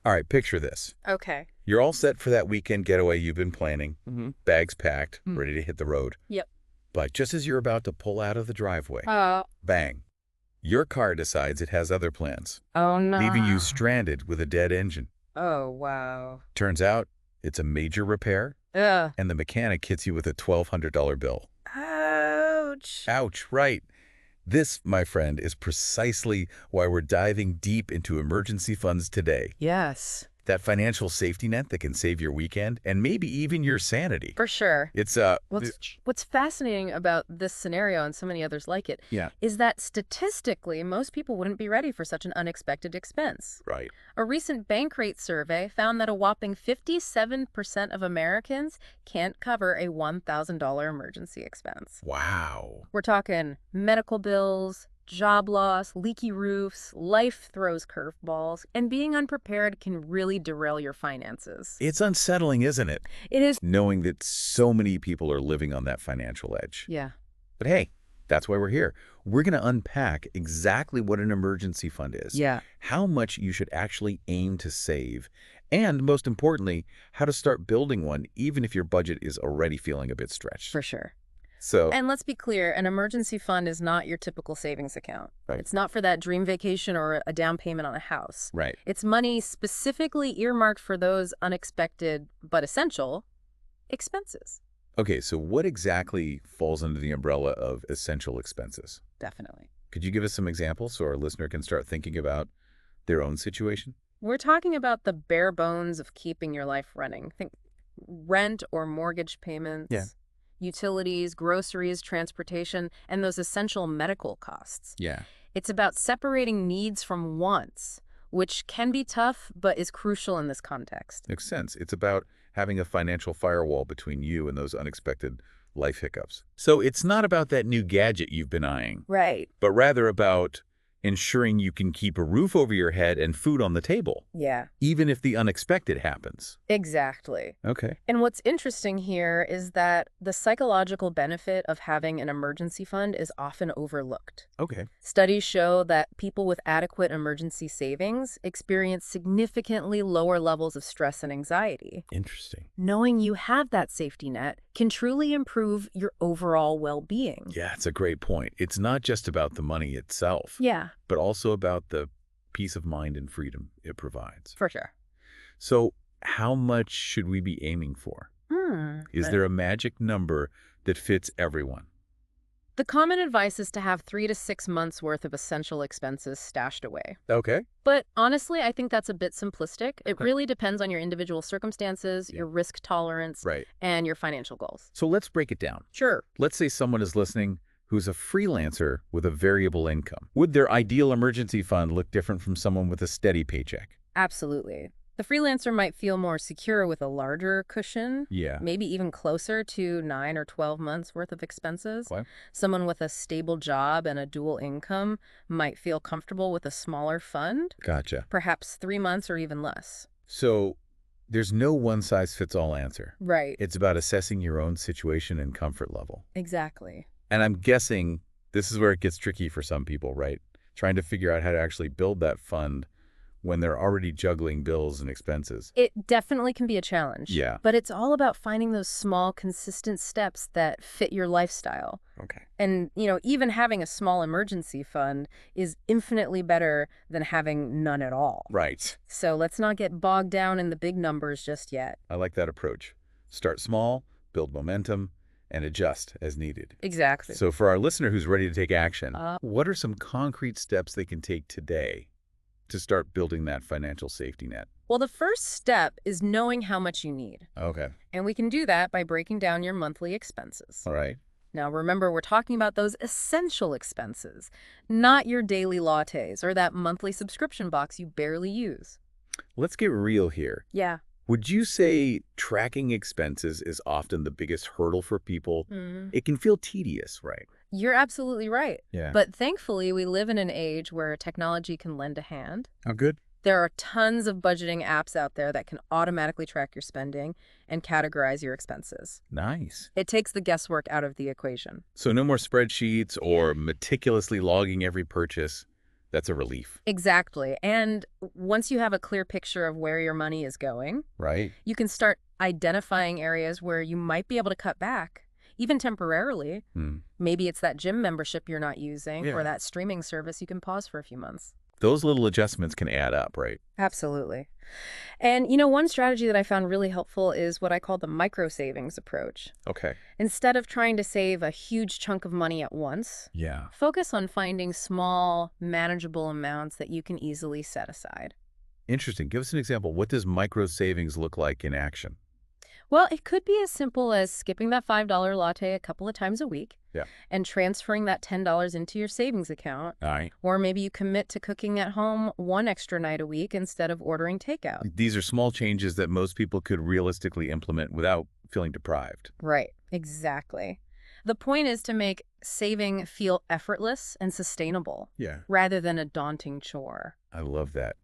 All right, picture this. Okay. You're all set for that weekend getaway you've been planning, bags packed, Mm. ready to hit the road. Yep. But just as you're about to pull out of the driveway, Uh, bang, your car decides it has other plans, oh leaving you no. stranded with a dead engine. Oh, wow. Turns out it's a major repair, Ugh. and the mechanic hits you with a $1,200 bill. Ouch. Ouch, right. This, my friend, is precisely why we're diving deep into emergency funds today. Yes, That financial safety net that can save your weekend and maybe even your sanity. for sure. It's, What's fascinating about this scenario and so many others like it yeah, is that statistically, most people wouldn't be ready for such an unexpected expense. right. A recent Bankrate survey found that a whopping 57% of Americans can't cover a $1,000 emergency expense. Wow. We're talking medical bills, job loss, leaky roofs, life throws curveballs, and being unprepared can really derail your finances. It's unsettling, isn't it? It is. Knowing that so many people are living on that financial edge. Yeah. But hey, that's why we're here. We're going to unpack exactly what an emergency fund is, Yeah, how much you should actually aim to save, and most importantly, how to start building one even if your budget is already feeling a bit stretched. for sure. So, And let's be clear, an emergency fund is not your typical savings account. right, It's not for that dream vacation or a down payment on a house. right. It's money specifically earmarked for those unexpected but essential expenses. Okay, so what exactly falls under the umbrella of essential expenses? Definitely. Could you give us some examples so our listener can start thinking about their own situation? We're talking about the bare bones of keeping your life running. Think rent or mortgage payments, Yeah. utilities, groceries, transportation, and those essential medical costs. Yeah. It's about separating needs from wants, which can be tough but is crucial in this context. Makes sense. It's about having a financial firewall between you and those unexpected life hiccups. So it's not about that new gadget you've been eyeing, Right. but rather about ensuring you can keep a roof over your head and food on the table, Yeah, even if the unexpected happens. exactly. Okay. And what's interesting here is that the psychological benefit of having an emergency fund is often overlooked. Okay. Studies show that people with adequate emergency savings experience significantly lower levels of stress and anxiety. Interesting. Knowing you have that safety net can truly improve your overall well-being. Yeah, it's a great point. It's not just about the money itself, Yeah, but also about the peace of mind and freedom it provides. for sure. So how much should we be aiming for? Is there a magic number that fits everyone? The common advice is to have 3 to 6 months worth of essential expenses stashed away. Okay. But honestly, I think that's a bit simplistic. It Okay. really depends on your individual circumstances, Yeah. your risk tolerance, Right. and your financial goals. So let's break it down. Sure. Let's say someone is listening who's a freelancer with a variable income. Would their ideal emergency fund look different from someone with a steady paycheck? Absolutely. The freelancer might feel more secure with a larger cushion, Yeah. maybe even closer to 9 or 12 months worth of expenses. Okay. Someone with a stable job and a dual income might feel comfortable with a smaller fund, Gotcha. perhaps 3 months or even less. So there's no one-size-fits-all answer. Right. It's about assessing your own situation and comfort level. Exactly. And I'm guessing this is where it gets tricky for some people, right? Trying to figure out how to actually build that fund when they're already juggling bills and expenses. It definitely can be a challenge. Yeah. But it's all about finding those small, consistent steps that fit your lifestyle. Okay. And, even having a small emergency fund is infinitely better than having none at all. Right. So let's not get bogged down in the big numbers just yet. I like that approach. Start small, build momentum, and adjust as needed. Exactly. So for our listener who's ready to take action, Uh, what are some concrete steps they can take today to start building that financial safety net? Well, the first step is knowing how much you need. Okay. And we can do that by breaking down your monthly expenses. All right. Now, remember, we're talking about those essential expenses, not your daily lattes or that monthly subscription box you barely use. Let's get real here. Yeah. Would you say tracking expenses is often the biggest hurdle for people? Mhm. It can feel tedious, right? You're absolutely right. Yeah. But thankfully, we live in an age where technology can lend a hand. Oh, good. There are tons of budgeting apps out there that can automatically track your spending and categorize your expenses. Nice. It takes the guesswork out of the equation. So no more spreadsheets or meticulously logging every purchase. That's a relief, Exactly. And once you have a clear picture of where your money is going, right? you can start identifying areas where you might be able to cut back, even temporarily. Hmm. Maybe it's that gym membership you're not using or Yeah. that streaming service you can pause for a few months. Those little adjustments can add up, right? Absolutely. And one strategy that I found really helpful is what I call the micro savings approach. Okay. Instead of trying to save a huge chunk of money at once, Yeah. focus on finding small, manageable amounts that you can easily set aside. Interesting. Give us an example. What does micro savings look like in action? Well, it could be as simple as skipping that $5 latte a couple of times a week Yeah. and transferring that $10 into your savings account. All right. Or maybe you commit to cooking at home one extra night a week instead of ordering takeout. These are small changes that most people could realistically implement without feeling deprived. Right, exactly. The point is to make saving feel effortless and sustainable Yeah. rather than a daunting chore. I love that.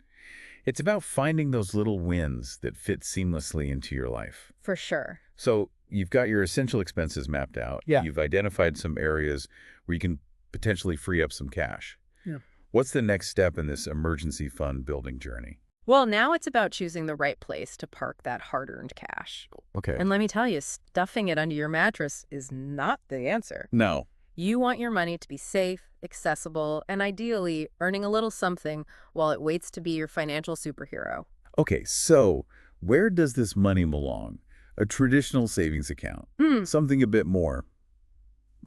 It's about finding those little wins that fit seamlessly into your life. For sure. So you've got your essential expenses mapped out. Yeah. You've identified some areas where you can potentially free up some cash. Yeah. What's the next step in this emergency fund building journey? Well, now it's about choosing the right place to park that hard-earned cash. Okay. And let me tell you, stuffing it under your mattress is not the answer. No. You want your money to be safe, accessible, and ideally earning a little something while it waits to be your financial superhero. Okay, so where does this money belong? A traditional savings account? Something a bit more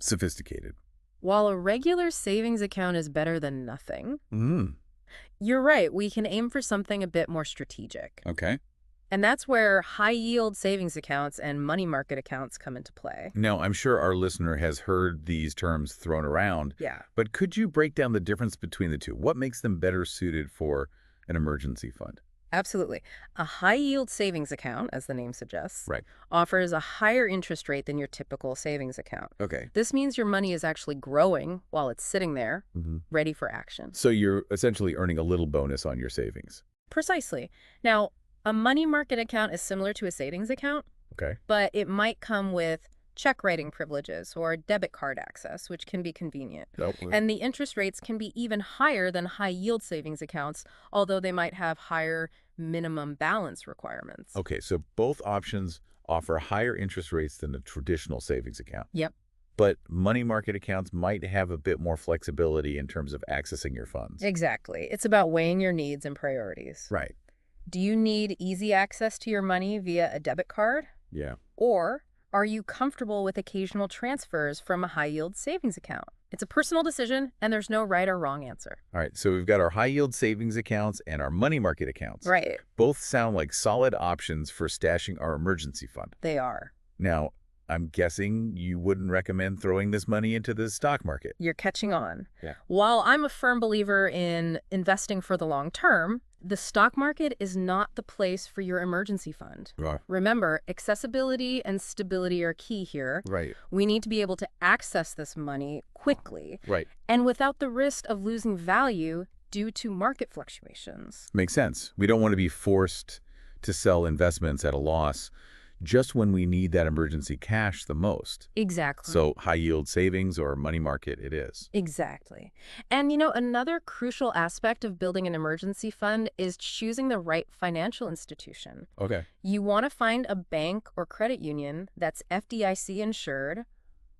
sophisticated? While a regular savings account is better than nothing, Mm. you're right, we can aim for something a bit more strategic. Okay. And that's where high-yield savings accounts and money market accounts come into play. Now, I'm sure our listener has heard these terms thrown around, Yeah. but could you break down the difference between the two? What makes them better suited for an emergency fund? Absolutely. A high-yield savings account, as the name suggests, Right. offers a higher interest rate than your typical savings account. Okay. This means your money is actually growing while it's sitting there, Mm-hmm. ready for action. So you're essentially earning a little bonus on your savings. Precisely. Now, a money market account is similar to a savings account, Okay. but it might come with check writing privileges or debit card access, which can be convenient. And the interest rates can be even higher than high-yield savings accounts, although they might have higher minimum balance requirements. Okay, so both options offer higher interest rates than a traditional savings account. Yep. But money market accounts might have a bit more flexibility in terms of accessing your funds. Exactly. It's about weighing your needs and priorities. Right. Do you need easy access to your money via a debit card? Yeah. Or are you comfortable with occasional transfers from a high-yield savings account? It's a personal decision, and there's no right or wrong answer. All right, so we've got our high-yield savings accounts and our money market accounts. Right. Both sound like solid options for stashing our emergency fund. They are. Now, I'm guessing you wouldn't recommend throwing this money into the stock market. You're catching on. Yeah. While I'm a firm believer in investing for the long term, the stock market is not the place for your emergency fund. Right. Remember, accessibility and stability are key here. Right. We need to be able to access this money quickly Right. and without the risk of losing value due to market fluctuations. Makes sense. We don't want to be forced to sell investments at a loss just when we need that emergency cash the most. Exactly. So high-yield savings or money market it is. Exactly. And another crucial aspect of building an emergency fund is choosing the right financial institution. Okay. You want to find a bank or credit union that's FDIC insured,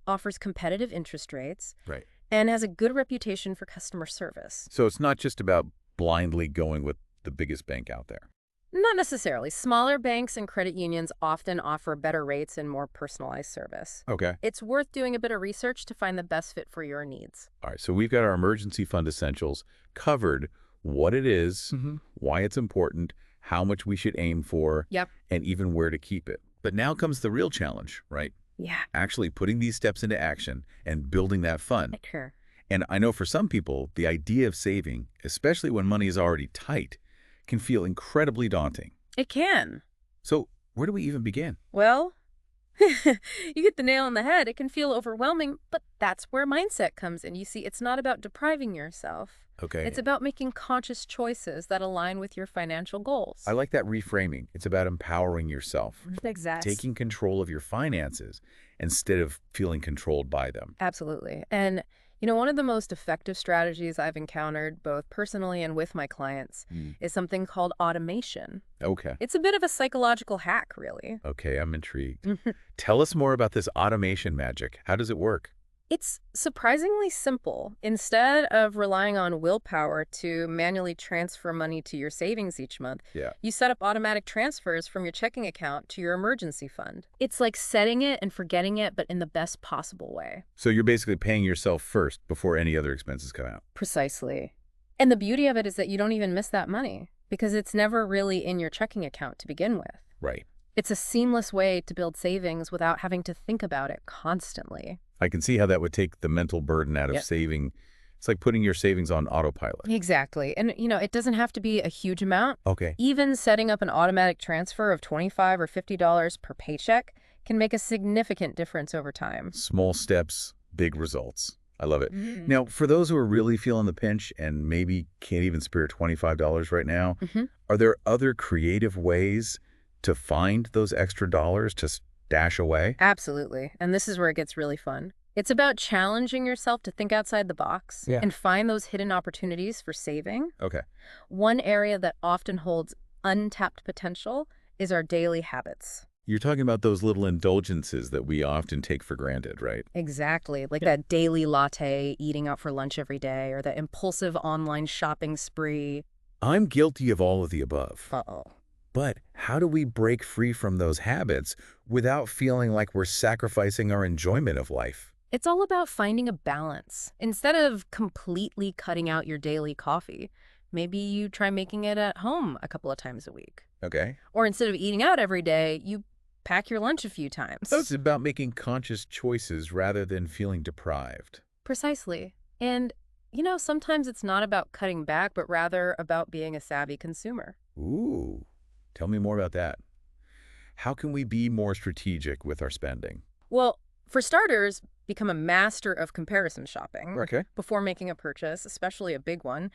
offers competitive interest rates, Right. and has a good reputation for customer service. So it's not just about blindly going with the biggest bank out there. Not necessarily. Smaller banks and credit unions often offer better rates and more personalized service. Okay. It's worth doing a bit of research to find the best fit for your needs. All right, so we've got our emergency fund essentials covered, what it is, why it's important, how much we should aim for, Yep. and even where to keep it. But now comes the real challenge, right? Yeah. Actually putting these steps into action and building that fund. Sure. And I know for some people, the idea of saving, especially when money is already tight, can feel incredibly daunting. It can. So where do we even begin? Well, you hit the nail on the head. It can feel overwhelming, but that's where mindset comes in. You see, it's not about depriving yourself. Okay. It's about making conscious choices that align with your financial goals. I like that reframing. It's about empowering yourself, Exactly. taking control of your finances instead of feeling controlled by them. Absolutely. And One of the most effective strategies I've encountered, both personally and with my clients, is something called automation. Okay. It's a bit of a psychological hack, really. Okay, I'm intrigued. Tell us more about this automation magic. How does it work? It's surprisingly simple. Instead of relying on willpower to manually transfer money to your savings each month, Yeah. you set up automatic transfers from your checking account to your emergency fund. It's like setting it and forgetting it, but in the best possible way. So you're basically paying yourself first before any other expenses come out. Precisely. And the beauty of it is that you don't even miss that money because it's never really in your checking account to begin with. Right. It's a seamless way to build savings without having to think about it constantly. I can see how that would take the mental burden out of Yep. saving. It's like putting your savings on autopilot. Exactly. And, it doesn't have to be a huge amount. Okay. Even setting up an automatic transfer of $25 or $50 per paycheck can make a significant difference over time. Small steps, big results. I love it. Now, for those who are really feeling the pinch and maybe can't even spare $25 right now, are there other creative ways to find those extra dollars to stash away? Absolutely. And this is where it gets really fun. It's about challenging yourself to think outside the box and find those hidden opportunities for saving. Okay. One area that often holds untapped potential is our daily habits. You're talking about those little indulgences that we often take for granted, right? Exactly. Like that daily latte, eating out for lunch every day, or the impulsive online shopping spree. I'm guilty of all of the above. Uh-oh. But how do we break free from those habits without feeling like we're sacrificing our enjoyment of life? It's all about finding a balance. Instead of completely cutting out your daily coffee, maybe you try making it at home a couple of times a week. Okay. Or instead of eating out every day, you pack your lunch a few times. So it's about making conscious choices rather than feeling deprived. Precisely. And, sometimes it's not about cutting back, but rather about being a savvy consumer. Ooh, tell me more about that. How can we be more strategic with our spending? Well, for starters, become a master of comparison shopping Okay. before making a purchase, especially a big one.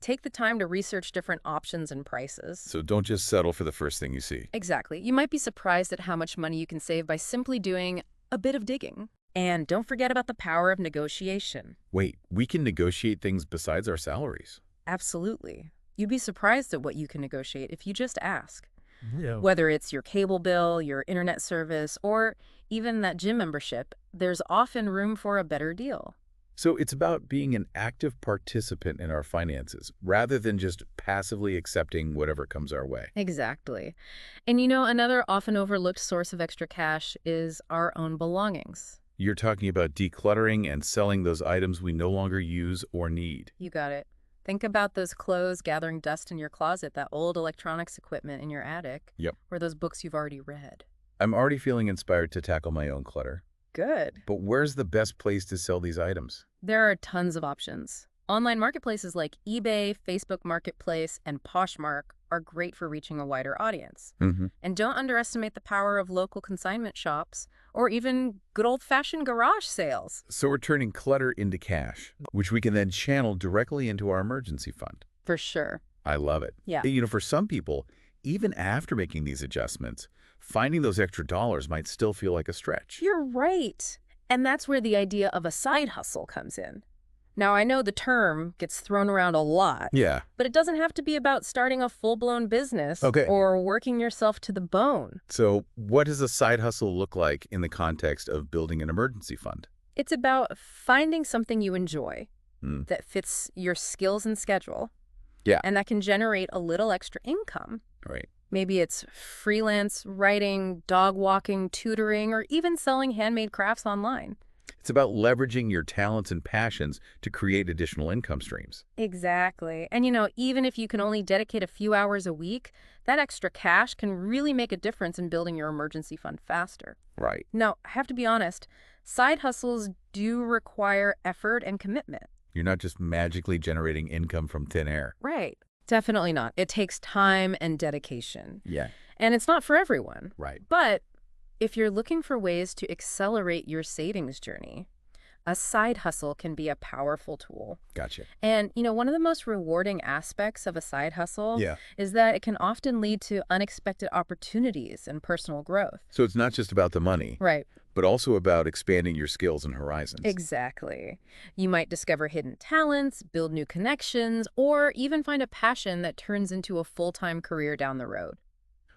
Take the time to research different options and prices. So don't just settle for the first thing you see. Exactly. You might be surprised at how much money you can save by simply doing a bit of digging. And don't forget about the power of negotiation. Wait, we can negotiate things besides our salaries. Absolutely. You'd be surprised at what you can negotiate if you just ask. Yeah. Whether it's your cable bill, your internet service, or even that gym membership, there's often room for a better deal. So it's about being an active participant in our finances rather than just passively accepting whatever comes our way. Exactly. And another often overlooked source of extra cash is our own belongings. You're talking about decluttering and selling those items we no longer use or need. You got it. Think about those clothes gathering dust in your closet, that old electronics equipment in your attic, Yep. or those books you've already read. I'm already feeling inspired to tackle my own clutter. Good. But where's the best place to sell these items? There are tons of options. Online marketplaces like eBay, Facebook Marketplace, and Poshmark are great for reaching a wider audience. And don't underestimate the power of local consignment shops or even good old-fashioned garage sales. So we're turning clutter into cash, which we can then channel directly into our emergency fund. For sure. I love it. Yeah. For some people, even after making these adjustments, finding those extra dollars might still feel like a stretch. You're right. And that's where the idea of a side hustle comes in. Now, I know the term gets thrown around a lot, Yeah. but it doesn't have to be about starting a full-blown business or working yourself to the bone. So what does a side hustle look like in the context of building an emergency fund? It's about finding something you enjoy that fits your skills and schedule. Yeah. And that can generate a little extra income. Right. Maybe it's freelance writing, dog walking, tutoring, or even selling handmade crafts online. It's about leveraging your talents and passions to create additional income streams. Exactly. And even if you can only dedicate a few hours a week, that extra cash can really make a difference in building your emergency fund faster. Right. Now, I have to be honest, side hustles do require effort and commitment. You're not just magically generating income from thin air. Right. Definitely not. It takes time and dedication. Yeah. And it's not for everyone. Right. But if you're looking for ways to accelerate your savings journey, A side hustle can be a powerful tool. Gotcha. And, one of the most rewarding aspects of a side hustle Yeah. is that it can often lead to unexpected opportunities and personal growth. So it's not just about the money, Right. but also about expanding your skills and horizons. Exactly. You might discover hidden talents, build new connections, or even find a passion that turns into a full-time career down the road.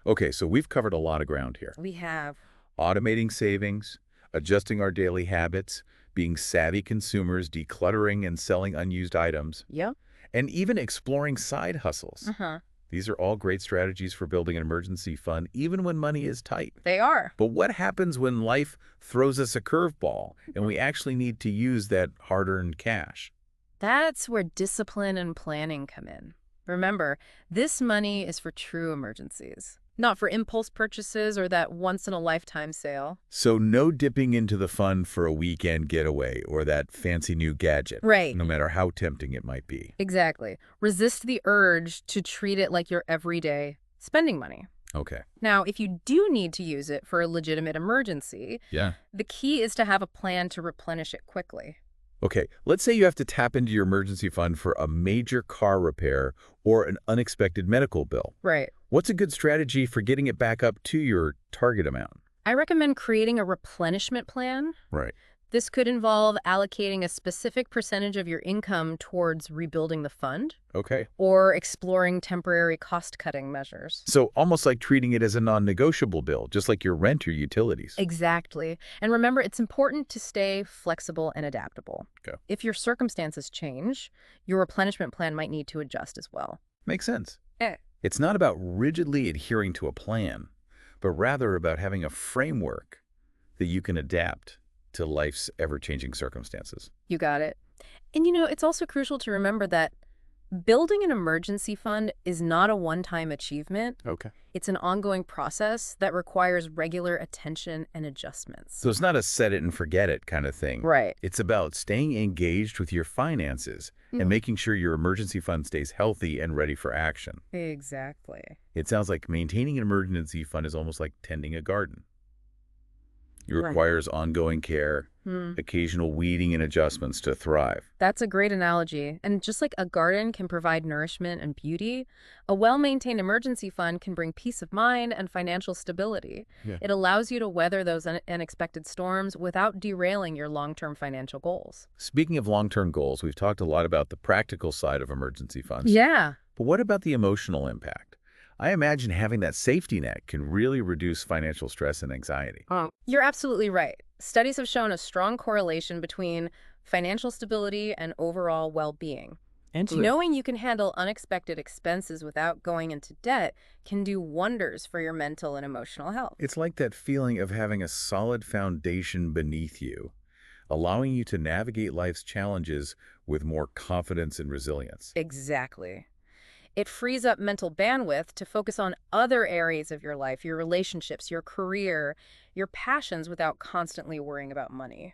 Okay, so we've covered a lot of ground here. We have. Automating savings, adjusting our daily habits, being savvy consumers, decluttering and selling unused items, Yep. and even exploring side hustles. Uh-huh. These are all great strategies for building an emergency fund, even when money is tight. They are. But what happens when life throws us a curveball and we actually need to use that hard-earned cash? That's where discipline and planning come in. Remember, this money is for true emergencies, not for impulse purchases or that once-in-a-lifetime sale. So no dipping into the fund for a weekend getaway or that fancy new gadget, Right. no matter how tempting it might be. Exactly. Resist the urge to treat it like your everyday spending money. Okay. Now, if you do need to use it for a legitimate emergency, Yeah. the key is to have a plan to replenish it quickly. Okay, let's say you have to tap into your emergency fund for a major car repair or an unexpected medical bill. Right. What's a good strategy for getting it back up to your target amount? I recommend creating a replenishment plan. Right. This could involve allocating a specific percentage of your income towards rebuilding the fund Okay. or exploring temporary cost-cutting measures. So almost like treating it as a non-negotiable bill, just like your rent or utilities. Exactly. And remember, it's important to stay flexible and adaptable. Okay. If your circumstances change, your replenishment plan might need to adjust as well. Makes sense. Eh. It's not about rigidly adhering to a plan, but rather about having a framework that you can adapt to life's ever-changing circumstances. You got it. And it's also crucial to remember that building an emergency fund is not a one-time achievement. Okay. It's an ongoing process that requires regular attention and adjustments. So it's not a set it and forget it kind of thing. Right. It's about staying engaged with your finances and making sure your emergency fund stays healthy and ready for action. Exactly. It sounds like maintaining an emergency fund is almost like tending a garden. It Right. requires ongoing care, occasional weeding and adjustments to thrive. That's a great analogy. And just like a garden can provide nourishment and beauty, a well-maintained emergency fund can bring peace of mind and financial stability. Yeah. It allows you to weather those unexpected storms without derailing your long-term financial goals. Speaking of long-term goals, we've talked a lot about the practical side of emergency funds. Yeah. But what about the emotional impact? I imagine having that safety net can really reduce financial stress and anxiety. You're absolutely right. Studies have shown a strong correlation between financial stability and overall well-being. And Good. knowing you can handle unexpected expenses without going into debt can do wonders for your mental and emotional health. It's like that feeling of having a solid foundation beneath you, allowing you to navigate life's challenges with more confidence and resilience. Exactly. It frees up mental bandwidth to focus on other areas of your life, your relationships, your career, your passions without constantly worrying about money.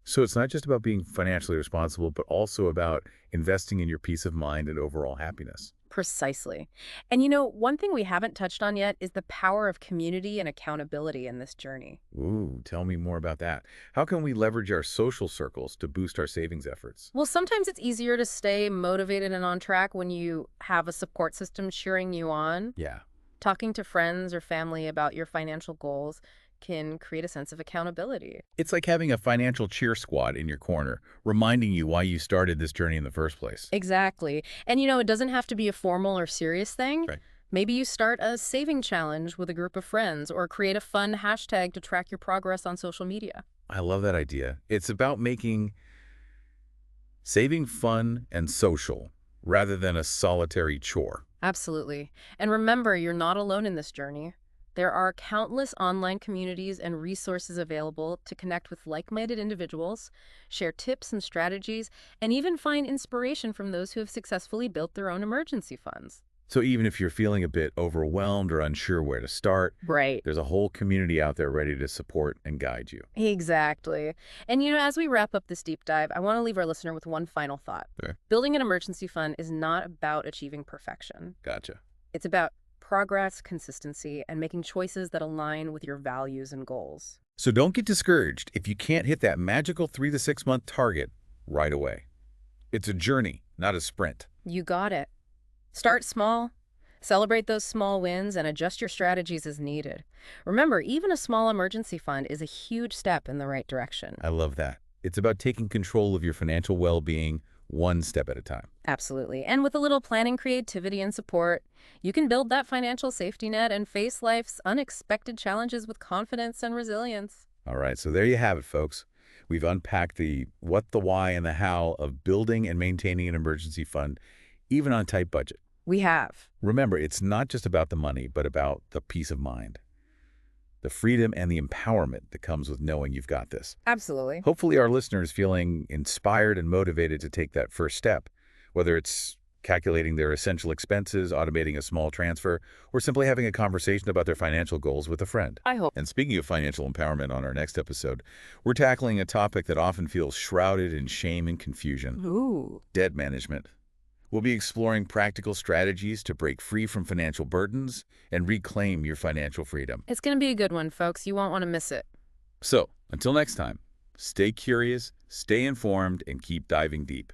So it's not just about being financially responsible, but also about investing in your peace of mind and overall happiness. Precisely. And one thing we haven't touched on yet is the power of community and accountability in this journey. Ooh, tell me more about that. How can we leverage our social circles to boost our savings efforts? Well, sometimes it's easier to stay motivated and on track when you have a support system cheering you on. Yeah. Talking to friends or family about your financial goals can create a sense of accountability. It's like having a financial cheer squad in your corner, reminding you why you started this journey in the first place. Exactly. And it doesn't have to be a formal or serious thing. Right. Maybe you start a saving challenge with a group of friends or create a fun hashtag to track your progress on social media. I love that idea. It's about making saving fun and social rather than a solitary chore. Absolutely. And remember, you're not alone in this journey. There are countless online communities and resources available to connect with like-minded individuals, share tips and strategies, and even find inspiration from those who have successfully built their own emergency funds. So even if you're feeling a bit overwhelmed or unsure where to start, Right. there's a whole community out there ready to support and guide you. Exactly. And as we wrap up this deep dive, I want to leave our listener with one final thought. Sure. Building an emergency fund is not about achieving perfection. Gotcha. It's about progress, consistency, and making choices that align with your values and goals. So don't get discouraged if you can't hit that magical 3 to 6 month target right away. It's a journey, not a sprint. You got it. Start small, celebrate those small wins, and adjust your strategies as needed. Remember, even a small emergency fund is a huge step in the right direction. I love that. It's about taking control of your financial well-being one step at a time. Absolutely. And with a little planning, creativity, and support, you can build that financial safety net and face life's unexpected challenges with confidence and resilience. All right, so there you have it, folks. We've unpacked the what, the why, and the how of building and maintaining an emergency fund, even on a tight budget. We have. Remember, it's not just about the money, but about the peace of mind, the freedom and the empowerment that comes with knowing you've got this. Absolutely. Hopefully our listeners feeling inspired and motivated to take that first step, whether it's calculating their essential expenses, automating a small transfer, or simply having a conversation about their financial goals with a friend. I hope. And speaking of financial empowerment, on our next episode, we're tackling a topic that often feels shrouded in shame and confusion. Ooh. Debt management. We'll be exploring practical strategies to break free from financial burdens and reclaim your financial freedom. It's going to be a good one, folks. You won't want to miss it. So, until next time, stay curious, stay informed, and keep diving deep.